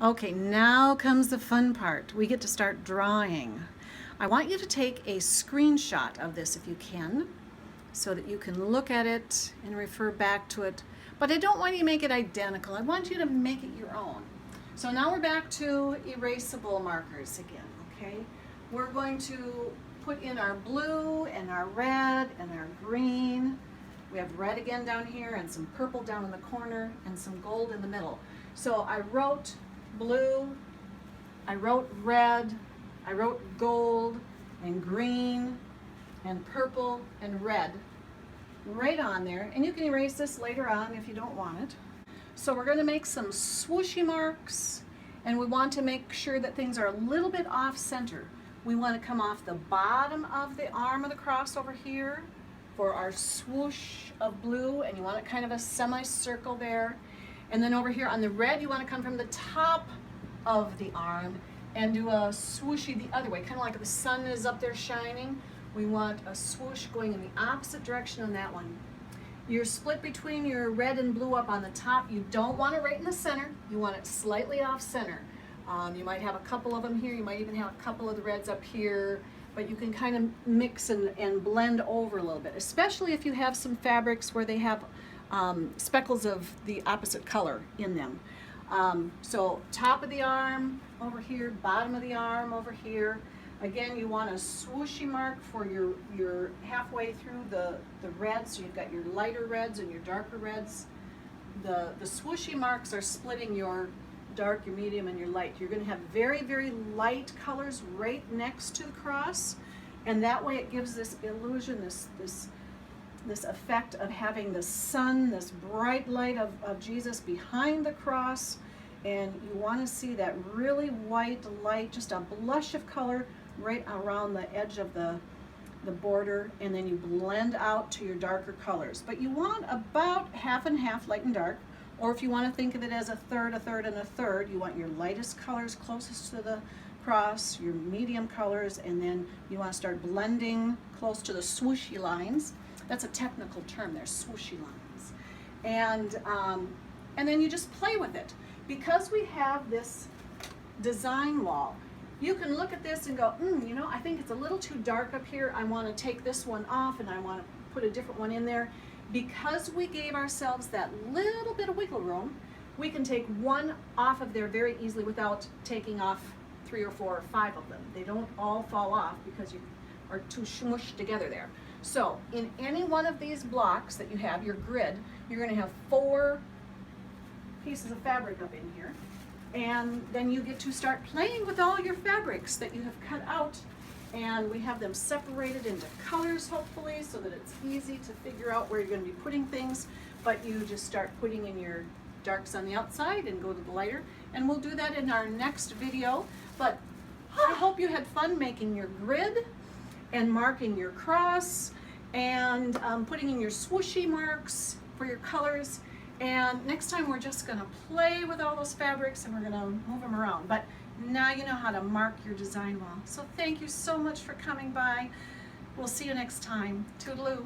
Okay, now comes the fun part. We get to start drawing. I want you to take a screenshot of this if you can, so that you can look at it and refer back to it. But I don't want you to make it identical. I want you to make it your own. So now we're back to erasable markers again, okay? We're going to put in our blue and our red and our green. We have red again down here and some purple down in the corner and some gold in the middle. So I wrote blue, I wrote red, I wrote gold and green and purple and red right on there. And you can erase this later on if you don't want it. So we're going to make some swooshy marks, and we want to make sure that things are a little bit off center. We want to come off the bottom of the arm of the cross over here for our swoosh of blue, and you want it kind of a semicircle there. And then over here on the red, you want to come from the top of the arm and do a swooshy the other way, kind of like the sun is up there shining. We want a swoosh going in the opposite direction on that one. You're split between your red and blue up on the top. You don't want it right in the center. You want it slightly off center. You might have a couple of them here. You might even have a couple of the reds up here, but you can kind of mix and blend over a little bit, especially if you have some fabrics where they have speckles of the opposite color in them. So top of the arm over here, bottom of the arm over here. Again, you want a swooshy mark for your halfway through the red, so you've got your lighter reds and your darker reds. The swooshy marks are splitting your dark, your medium, and your light. You're going to have very, very light colors right next to the cross, and that way it gives this illusion, this effect of having the sun, this bright light of Jesus behind the cross, and you want to see that really white light, just a blush of color right around the edge of the border, and then you blend out to your darker colors. But you want about half and half, light and dark, or if you want to think of it as a third, and a third, you want your lightest colors closest to the cross, your medium colors, and then you want to start blending close to the swooshy lines. That's a technical term there, swooshy lines. And then you just play with it. Because we have this design wall, you can look at this and go, you know, I think it's a little too dark up here. I want to take this one off and I want to put a different one in there. Because we gave ourselves that little bit of wiggle room, we can take one off of there very easily without taking off 3 or 4 or 5 of them. They don't all fall off because you are too smushed together there. So in any one of these blocks that you have, your grid, you're going to have 4 pieces of fabric up in here. And then you get to start playing with all your fabrics that you have cut out, and we have them separated into colors hopefully so that it's easy to figure out where you're going to be putting things. But you just start putting in your darks on the outside and go to the lighter, and we'll do that in our next video. But I hope you had fun making your grid and marking your cross and putting in your swooshy marks for your colors. And next time we're just going to play with all those fabrics and we're going to move them around. But now you know how to mark your design wall. So thank you so much for coming by. We'll see you next time. Toodaloo.